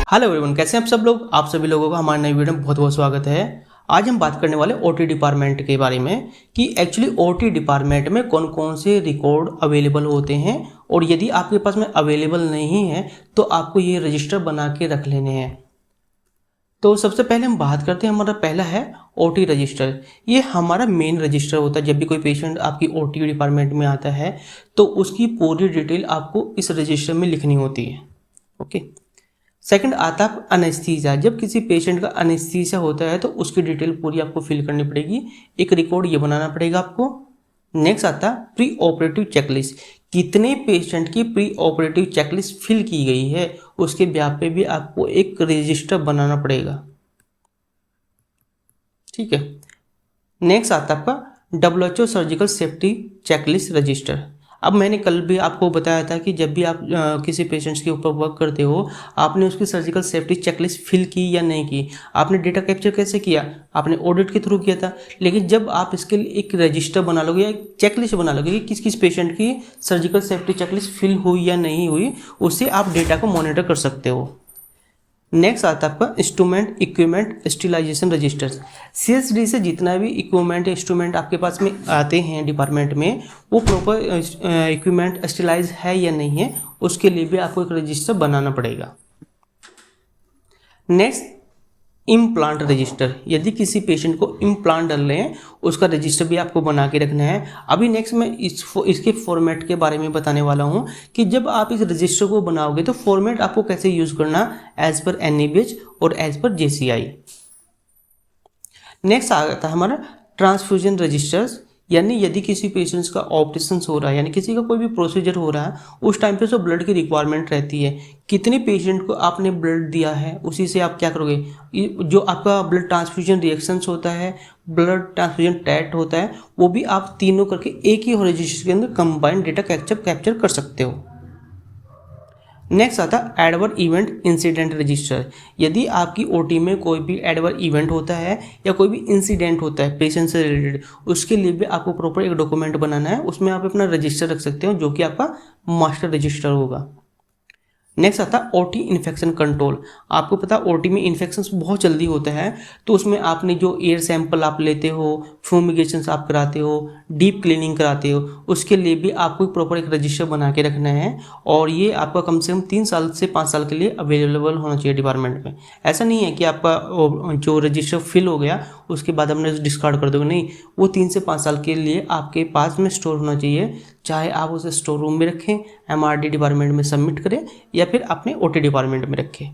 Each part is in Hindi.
हेलो एवरीवन, कैसे हैं आप सब लोग। आप सभी लोगों का हमारे नई वीडियो में बहुत बहुत स्वागत है। आज हम बात करने वाले ओटी डिपार्टमेंट के बारे में कि एक्चुअली ओटी डिपार्टमेंट में कौन कौन से रिकॉर्ड अवेलेबल होते हैं और यदि आपके पास में अवेलेबल नहीं है तो आपको ये रजिस्टर बना के रख लेने हैं। तो सबसे पहले हम बात करते हैं, हमारा पहला है ओटी रजिस्टर। ये हमारा मेन रजिस्टर होता है। जब भी कोई पेशेंट आपकी ओटी डिपार्टमेंट में आता है तो उसकी पूरी डिटेल आपको इस रजिस्टर में लिखनी होती है। ओके। सेकंड आता है अनेस्थीसिया। जब किसी पेशेंट का अनेस्थीसिया होता है तो उसकी डिटेल पूरी आपको फिल करनी पड़ेगी, एक रिकॉर्ड ये बनाना पड़ेगा आपको। नेक्स्ट आता है प्री ऑपरेटिव चेकलिस्ट। कितने पेशेंट की प्री ऑपरेटिव चेकलिस्ट फिल की गई है उसके ब्याह पे भी आपको एक रजिस्टर बनाना पड़ेगा। ठीक है। नेक्स्ट आता है आपका WHO surgical safety checklist register. अब मैंने कल भी आपको बताया था कि जब भी आप किसी पेशेंट्स के ऊपर वर्क करते हो, आपने उसकी सर्जिकल सेफ्टी चेकलिस्ट फिल की या नहीं की, आपने डेटा कैप्चर कैसे किया, आपने ऑडिट के थ्रू किया था। लेकिन जब आप इसके लिए एक रजिस्टर बना लोगे या एक चेकलिस्ट बना लोगे कि किस किस पेशेंट की सर्जिकल सेफ्टी चेकलिस्ट फिल हुई या नहीं हुई, उससे आप डेटा को मॉनिटर कर सकते हो। नेक्स्ट आता है आपका instrument equipment sterilisation register. CSD से जितना भी इक्विपमेंट इंस्ट्रूमेंट आपके पास में आते हैं डिपार्टमेंट में, वो प्रॉपर इक्विपमेंट स्टेलाइज है या नहीं है, उसके लिए भी आपको एक रजिस्टर बनाना पड़ेगा। Next implant register. यदि किसी पेशेंट को इम्प्लांट डाल रहे हैं उसका रजिस्टर भी आपको बना के रखना है। अभी नेक्स्ट मैं इसके फॉर्मेट के बारे में बताने वाला हूं कि जब आप इस रजिस्टर को बनाओगे तो फॉर्मेट आपको कैसे यूज करना, एज पर NABH और एज पर JCI। नेक्स्ट आता है हमारा ट्रांसफ्यूजन रजिस्टर्स। यानी यदि किसी पेशेंट्स का ऑपरेशन हो रहा है, यानी किसी का कोई भी प्रोसीजर हो रहा है, उस टाइम पे जो ब्लड की रिक्वायरमेंट रहती है, कितने पेशेंट को आपने ब्लड दिया है, उसी से आप क्या करोगे, जो आपका ब्लड ट्रांसफ्यूजन रिएक्शंस होता है, ब्लड ट्रांसफ्यूजन टेस्ट होता है, वो भी आप तीनों करके एक ही रजिस्टर के अंदर कंबाइंड डेटा कैप्चर कर सकते हो। नेक्स्ट आता है एडवर्स इवेंट इंसिडेंट रजिस्टर। यदि आपकी ओटी में कोई भी एडवर्स इवेंट होता है या कोई भी इंसिडेंट होता है पेशेंट से रिलेटेड, उसके लिए भी आपको प्रॉपर एक डॉक्यूमेंट बनाना है। उसमें आप अपना रजिस्टर रख सकते हो जो कि आपका मास्टर रजिस्टर होगा। नेक्स्ट आता है ओटी इन्फेक्शन कंट्रोल। आपको पता है ओटी में इन्फेक्शन बहुत जल्दी होता है, तो उसमें आपने जो एयर सैंपल आप लेते हो, फ्यूमिगेशन आप कराते हो, डीप क्लीनिंग कराते हो, उसके लिए भी आपको प्रॉपर एक रजिस्टर बना के रखना है। और ये आपका कम से कम 3 साल से 5 साल के लिए अवेलेबल होना चाहिए डिपार्टमेंट में। ऐसा नहीं है कि आपका जो रजिस्टर फिल हो गया उसके बाद हमने डिस्कार्ड कर दोगे, नहीं, वो 3 से 5 साल के लिए आपके पास में स्टोर होना चाहिए। चाहे आप उसे स्टोर रूम में रखें, MRD डिपार्टमेंट में सबमिट करें या फिर अपने OT डिपार्टमेंट में रखें।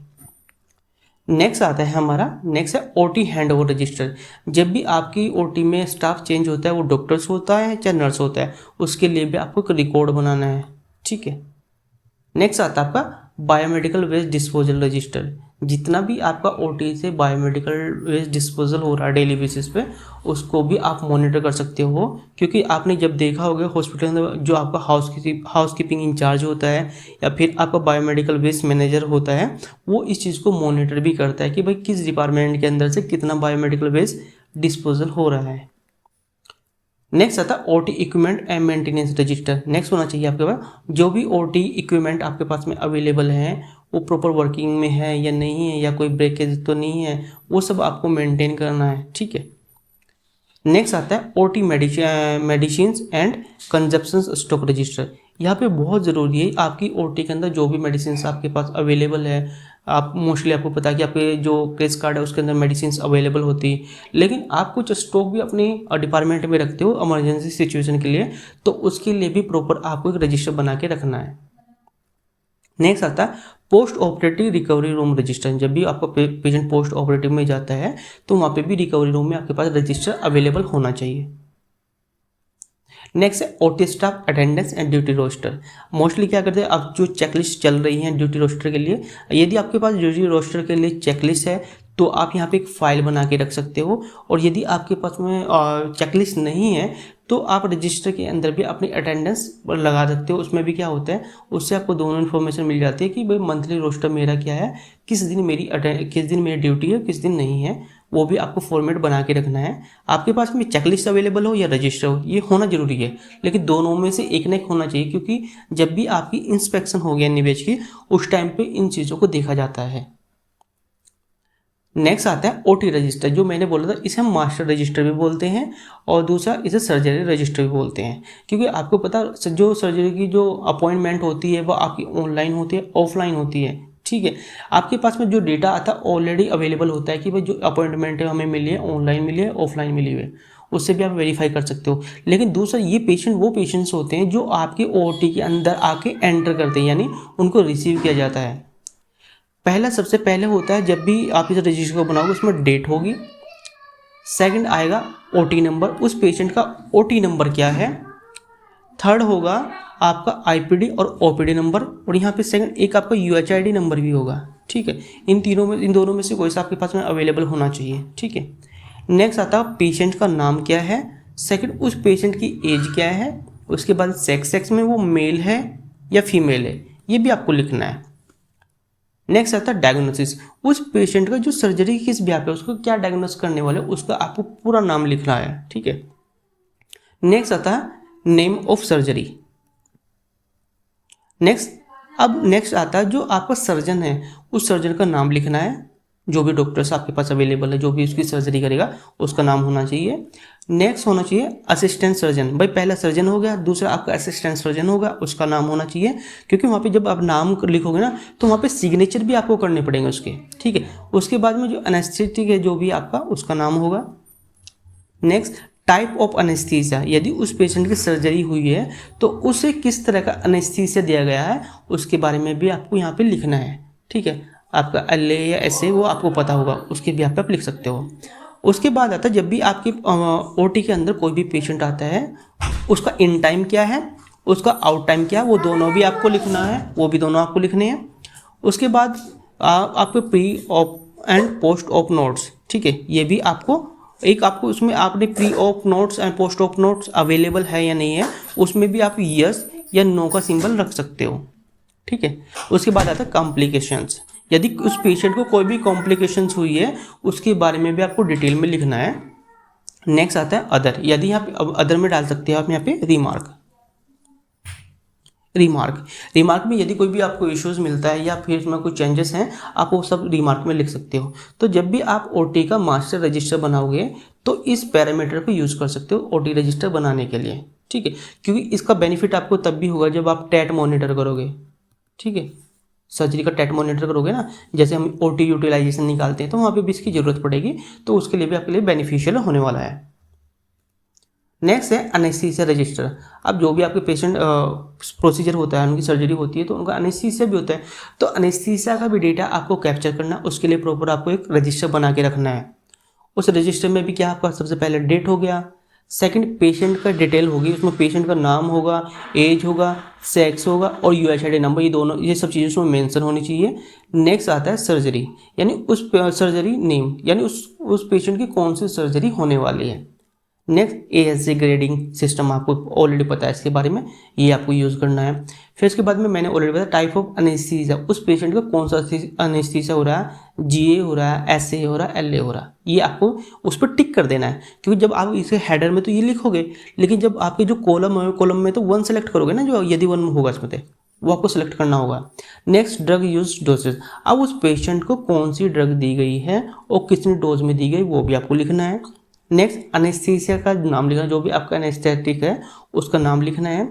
नेक्स्ट आता है हमारा, नेक्स्ट है OT हैंडओवर रजिस्टर। जब भी आपकी OT में स्टाफ चेंज होता है, वो डॉक्टर्स होता है चाहे नर्स होता है, उसके लिए भी आपको एक रिकॉर्ड बनाना है। ठीक है। नेक्स्ट आता है आपका बायोमेडिकल वेस्ट डिस्पोजल रजिस्टर। जितना भी आपका OT से बायोमेडिकल वेस्ट डिस्पोजल हो रहा है डेली बेसिस पे, उसको भी आप मॉनिटर कर सकते हो। क्योंकि आपने जब देखा होगा हॉस्पिटल में जो आपका हाउसकीपिंग इंचार्ज होता है या फिर आपका बायोमेडिकल वेस्ट मैनेजर होता है, वो इस चीज़ को मॉनिटर भी करता है कि भाई किस डिपार्टमेंट के अंदर से कितना बायोमेडिकल वेस्ट डिस्पोजल हो रहा है। नेक्स्ट आता है OT equipment and maintenance register. Next होना चाहिए आपके पास जो भी OT इक्विपमेंट आपके पास में अवेलेबल हैं वो प्रॉपर वर्किंग में है या नहीं है, या कोई ब्रेकेज तो नहीं है, वो सब आपको मेंटेन करना है। ठीक है। नेक्स्ट आता है OT medicine and consumption stock register. यहाँ पे बहुत ज़रूरी है आपकी OT के अंदर जो भी मेडिसिन आपके पास अवेलेबल है, आप मोस्टली आपको पता है कि आपके जो क्रेडिट कार्ड है उसके अंदर मेडिसिन अवेलेबल होती है, लेकिन आप कुछ स्टॉक भी अपनी डिपार्टमेंट में रखते हो इमरजेंसी सिचुएशन के लिए, तो उसके लिए भी प्रॉपर आपको एक रजिस्टर बना के रखना है। नेक्स्ट आता है post operative recovery room register. जब भी आपका पेशेंट पोस्ट ऑपरेटिव में जाता है तो वहाँ पे भी रिकवरी रूम में आपके पास रजिस्टर अवेलेबल होना चाहिए। नेक्स्ट है OT staff attendance and duty roster. Mostly क्या करते हैं, अब जो चेकलिस्ट चल रही हैं ड्यूटी रोस्टर के लिए, यदि आपके पास ड्यूटी रोस्टर के लिए चेकलिस्ट है तो आप यहाँ पे एक फाइल बना के रख सकते हो। और यदि आपके पास में चेकलिस्ट नहीं है तो आप रजिस्टर के अंदर भी अपनी अटेंडेंस लगा सकते हो। उसमें भी क्या होता है, उससे आपको दोनों इन्फॉर्मेशन मिल जाती है कि भाई मंथली रोस्टर मेरा क्या है, किस दिन मेरी ड्यूटी है, किस दिन नहीं है, वो भी आपको फॉर्मेट बना के रखना है। आपके पास में चेकलिस्ट अवेलेबल हो या रजिस्टर हो, ये होना जरूरी है, लेकिन दोनों में से एक ना एक होना चाहिए, क्योंकि जब भी आपकी इंस्पेक्शन हो गया निवेश की, उस टाइम पे इन चीज़ों को देखा जाता है। नेक्स्ट आता है ओटी रजिस्टर, जो मैंने बोला था इसे हम मास्टर रजिस्टर भी बोलते हैं और दूसरा इसे सर्जरी रजिस्टर भी बोलते हैं, क्योंकि आपको पता जो सर्जरी की जो अपॉइंटमेंट होती है वो आपकी ऑनलाइन होती है ऑफलाइन होती है। ठीक है, आपके पास में जो डेटा आता है ऑलरेडी अवेलेबल होता है कि भाई जो अपॉइंटमेंट है हमें मिली है, ऑनलाइन मिली है, ऑफलाइन मिली हुई है, उससे भी आप वेरीफाई कर सकते हो। लेकिन दूसरा ये पेशेंट वो पेशेंट्स होते हैं जो आपके ओटी के अंदर आके एंटर करते हैं, यानी उनको रिसीव किया जाता है। पहला सबसे पहले होता है जब भी आप इस रजिस्टर को बनाओगे उसमें डेट होगी, सेकंड आएगा ओटी नंबर, उस पेशेंट का ओटी नंबर क्या है, थर्ड होगा आपका आईपीडी और ओपीडी नंबर, और यहाँ पे सेकंड एक आपका यूएचआईडी नंबर भी होगा। ठीक है, इन दोनों में से कोई सा आपके पास में अवेलेबल होना चाहिए। ठीक है, नेक्स्ट आता है पेशेंट का नाम क्या है, सेकंड उस पेशेंट की एज क्या है, उसके बाद सेक्स में वो मेल है या फीमेल है, ये भी आपको लिखना है। नेक्स्ट आता है डायग्नोसिस, उस पेशेंट का जो सर्जरी किस ब्याह पे उसको क्या डायग्नोस करने वाले उसका आपको पूरा नाम लिखना है। ठीक है, नेक्स्ट आता है नेम ऑफ सर्जरी। नेक्स्ट आता है जो आपका सर्जन है उस सर्जन का नाम लिखना है, जो भी डॉक्टर्स आपके पास अवेलेबल है जो भी उसकी सर्जरी करेगा उसका नाम होना चाहिए। नेक्स्ट होना चाहिए असिस्टेंट सर्जन, भाई पहला सर्जन हो गया, दूसरा आपका असिस्टेंट सर्जन होगा, उसका नाम होना चाहिए, क्योंकि वहाँ पे जब आप नाम लिखोगे ना तो वहाँ पे सिग्नेचर भी आपको करने पड़ेंगे उसके। ठीक है, उसके बाद में जो एनेस्थेटिक है जो भी आपका उसका नाम होगा। नेक्स्ट टाइप ऑफ अनेस्थीसिया, यदि उस पेशेंट की सर्जरी हुई है तो उसे किस तरह का अनेस्थीसिया दिया गया है उसके बारे में भी आपको यहाँ पे लिखना है। ठीक है, आपका एलए या एसए वो आपको पता होगा, उसके भी आप लिख सकते हो। उसके बाद आता है जब भी आपके ओटी के अंदर कोई भी पेशेंट आता है उसका इन टाइम क्या है, उसका आउट टाइम क्या है, वो दोनों भी आपको लिखना है, वो भी दोनों आपको लिखने हैं। उसके बाद आपके pre op and post op notes, ठीक है, ये भी आपको उसमें आपने pre op notes and post op notes available है या नहीं है, उसमें भी आप यस या नो का सिंबल रख सकते हो। ठीक है, उसके बाद आता है कॉम्प्लिकेशंस, यदि उस पेशेंट को कोई भी कॉम्प्लिकेशंस हुई है उसके बारे में भी आपको डिटेल में लिखना है। नेक्स्ट आता है अदर, यदि यहाँ पे अदर में डाल सकते हो आप यहाँ पे रिमार्क में यदि कोई भी आपको इश्यूज मिलता है या फिर इसमें कोई चेंजेस हैं आप वो सब रिमार्क में लिख सकते हो। तो जब भी आप ओटी का मास्टर रजिस्टर बनाओगे तो इस पैरामीटर को यूज़ कर सकते हो ओटी रजिस्टर बनाने के लिए। ठीक है, क्योंकि इसका बेनिफिट आपको तब भी होगा जब आप टेट मॉनिटर करोगे। ठीक है, सर्जरी का टेट मॉनिटर करोगे ना, जैसे हम ओटी यूटिलाइजेशन निकालते हैं तो वहाँ पे भी इसकी ज़रूरत पड़ेगी, तो उसके लिए भी आपके लिए बेनिफिशियल होने वाला है। नेक्स्ट है एनेस्थीसिया रजिस्टर, अब जो भी आपके पेशेंट प्रोसीजर होता है उनकी सर्जरी होती है तो उनका एनेस्थीसिया भी होता है, तो एनेस्थीसिया का भी डेटा आपको कैप्चर करना, उसके लिए प्रॉपर आपको एक रजिस्टर बना के रखना है। उस रजिस्टर में भी क्या आपका सबसे पहले डेट हो गया, सेकंड पेशेंट का डिटेल होगी, उसमें पेशेंट का नाम होगा, एज होगा, सेक्स होगा और यूएचआईडी नंबर, ये सब चीज़ें उसमें मेंशन होनी चाहिए। नेक्स्ट आता है सर्जरी, यानी उस सर्जरी नेम, यानी उस पेशेंट की कौन सी सर्जरी होने वाली है। नेक्स्ट एएसजी ग्रेडिंग सिस्टम, आपको ऑलरेडी पता है इसके बारे में, ये आपको यूज़ करना है। फिर इसके बाद में मैंने ऑलरेडी बताया टाइप ऑफ अनेस्थीसिया, उस पेशेंट का कौन सा अनेस्थीसिया हो रहा है, जीए हो रहा है, एसए हो रहा है, एलए हो रहा है, ये आपको उस पर टिक कर देना है, क्योंकि जब आप इसे हेडर में तो ये लिखोगे, लेकिन जब आपके जो कॉलम में तो 1 सेलेक्ट करोगे ना, जो यदि 1 होगा इसमें तो वो आपको सेलेक्ट करना होगा। नेक्स्ट ड्रग यूज डोसेज, अब उस पेशेंट को कौन सी ड्रग दी गई है और कितनी डोज में दी गई वो भी आपको लिखना है। नेक्स्ट अनेस्थीसिया का नाम लिखना, जो भी आपका एनेस्थेटिक है उसका नाम लिखना है।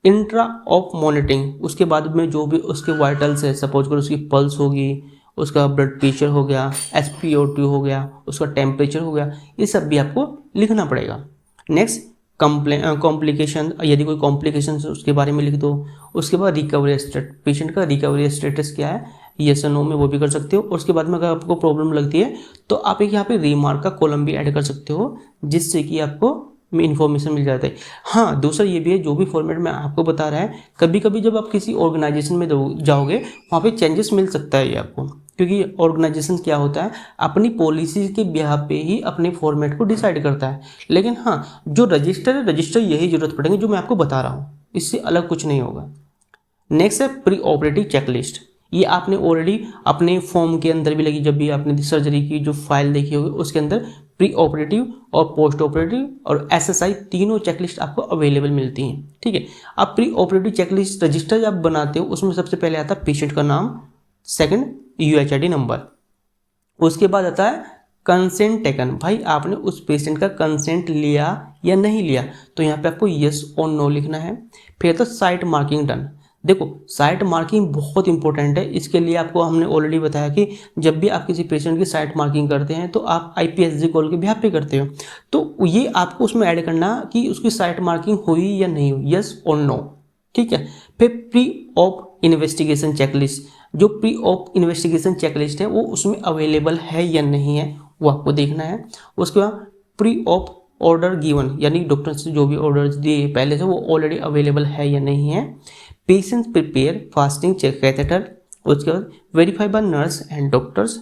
इंट्रा ऑफ मॉनिटरिंग, उसके बाद में जो भी उसके वाइटल्स है, सपोज करो उसकी पल्स होगी, उसका ब्लड प्रेशर हो गया, SpO2 हो गया, उसका टेम्परेचर हो गया, ये सब भी आपको लिखना पड़ेगा। नेक्स्ट कॉम्प्लिकेशन, यदि कोई कॉम्प्लिकेशन है उसके बारे में लिख दो। उसके बाद रिकवरी स्टेटस, पेशेंट का रिकवरी स्टेटस क्या है, यस और नो में वो भी कर सकते हो। और उसके बाद में अगर आपको प्रॉब्लम लगती है तो आप एक यहाँ पे रिमार्क का कॉलम भी ऐड कर सकते हो, जिससे कि आपको इन्फॉर्मेशन मिल जाता है। हाँ, दूसरा ये भी है, जो भी फॉर्मेट में आपको बता रहा है, कभी कभी जब आप किसी ऑर्गेनाइजेशन में जाओगे वहाँ पे चेंजेस मिल सकता है ये आपको, क्योंकि ऑर्गेनाइजेशन क्या होता है अपनी पॉलिसी के बिहाफ पे ही अपने फॉर्मेट को डिसाइड करता है। लेकिन हाँ, जो रजिस्टर है, रजिस्टर यही जरूरत पड़ेगी जो मैं आपको बता रहा हूँ, इससे अलग कुछ नहीं होगा। नेक्स्ट है प्री ऑपरेटिव चेकलिस्ट, ये आपने ऑलरेडी अपने फॉर्म के अंदर भी लगी, जब भी आपने सर्जरी की जो फाइल देखी होगी उसके अंदर प्री ऑपरेटिव और पोस्ट ऑपरेटिव और SSI तीनों चेकलिस्ट आपको अवेलेबल मिलती हैं। ठीक है, अब प्री ऑपरेटिव चेकलिस्ट रजिस्टर जब बनाते हो उसमें सबसे पहले आता है पेशेंट का नाम, सेकंड UHID नंबर, उसके बाद आता है कंसेंट टेकन, भाई आपने उस पेशेंट का कंसेंट लिया या नहीं लिया, तो यहाँ पे आपको यस और नो लिखना है। फिर तो साइट मार्किंग डन। देखो साइट मार्किंग बहुत इंपॉर्टेंट है, इसके लिए आपको हमने ऑलरेडी बताया कि जब भी आप किसी पेशेंट की साइट मार्किंग करते हैं तो आप IPSG कॉल के बिहाफ पे करते हो, तो ये आपको उसमें ऐड करना कि उसकी साइट मार्किंग हुई या नहीं हुई, यस और नो, ठीक है। फिर प्री ऑप इन्वेस्टिगेशन चेकलिस्ट, जो प्री ऑप इन्वेस्टिगेशन चेकलिस्ट है वो उसमें अवेलेबल है या नहीं है वो आपको देखना है। उसके बाद प्री ऑप ऑर्डर गिवन, यानी डॉक्टर से जो भी ऑर्डर्स दिए पहले से वो ऑलरेडी अवेलेबल है या नहीं है। Patient prepare fasting check catheter, उसके बाद verify by nurse and doctors.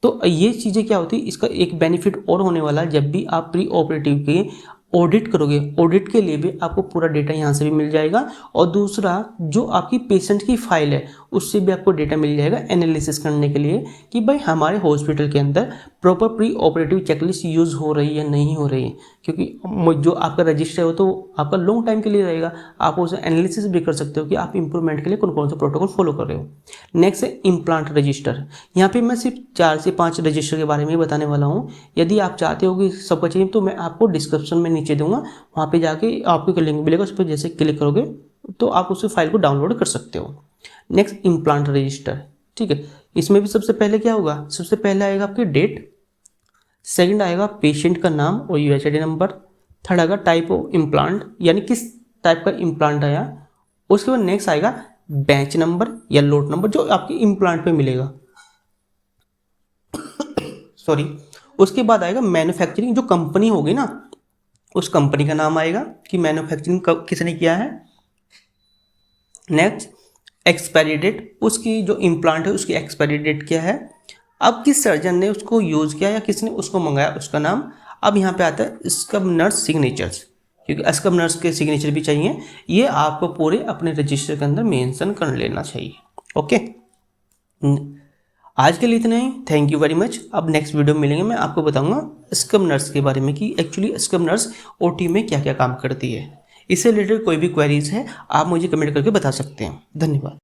तो ये चीज़ें क्या होती है, इसका एक बेनिफिट और होने वाला है, जब भी आप प्री ऑपरेटिव के ऑडिट करोगे, ऑडिट के लिए भी आपको पूरा डेटा यहाँ से भी मिल जाएगा, और दूसरा जो आपकी पेशेंट की फाइल है उससे भी आपको डेटा मिल जाएगा एनालिसिस करने के लिए कि भाई हमारे हॉस्पिटल के अंदर proper pre operative checklist use हो रही है नहीं हो रही है, क्योंकि जो आपका रजिस्टर हो तो आपका लॉन्ग टाइम के लिए रहेगा, आप उसे एनालिसिस भी कर सकते हो कि आप इंप्रूवमेंट के लिए कौन कौन से प्रोटोकॉल फॉलो कर रहे हो। नेक्स्ट है इम्प्लांट रजिस्टर। यहाँ पे मैं सिर्फ 4 से 5 रजिस्टर के बारे में बताने वाला हूँ। यदि आप चाहते हो कि सबका चाहिए तो मैं आपको डिस्क्रिप्शन में नीचे दूंगा, वहाँ पे जाके आपको लिंक मिलेगा, उस पर जैसे क्लिक करोगे तो आप उस फाइल को डाउनलोड कर सकते हो। नेक्स्ट इम्प्लांट रजिस्टर, ठीक है। इसमें भी सबसे पहले क्या होगा, सबसे पहले आएगा आपकी डेट, सेकंड आएगा पेशेंट का नाम और UHID नंबर, थर्ड आएगा टाइप ऑफ इम्प्लांट, यानी किस टाइप का इम्प्लांट आया। उसके बाद नेक्स्ट आएगा बैच नंबर या लोट नंबर जो आपके इम्प्लांट पे मिलेगा, सॉरी। उसके बाद आएगा मैन्युफैक्चरिंग, जो कंपनी होगी ना उस कंपनी का नाम आएगा कि मैन्युफैक्चरिंग किसने किया है। नेक्स्ट एक्सपायरी डेट, उसकी जो इम्प्लांट है उसकी एक्सपायरी डेट क्या है, अब किस सर्जन ने उसको यूज़ किया या किसने उसको मंगाया उसका नाम। अब यहाँ पे आता है स्क्रब नर्स सिग्नेचर्स, क्योंकि स्क्रब नर्स के सिग्नेचर भी चाहिए, ये आपको पूरे अपने रजिस्टर के अंदर मेंशन कर लेना चाहिए। ओके, आज के लिए इतना ही, थैंक यू वेरी मच। अब नेक्स्ट वीडियो में मिलेंगे, मैं आपको बताऊंगा स्क्रब नर्स के बारे में कि एक्चुअली स्क्रब नर्स OT में क्या क्या काम करती है। इससे रिलेटेड कोई भी क्वेरीज है आप मुझे कमेंट करके बता सकते हैं। धन्यवाद।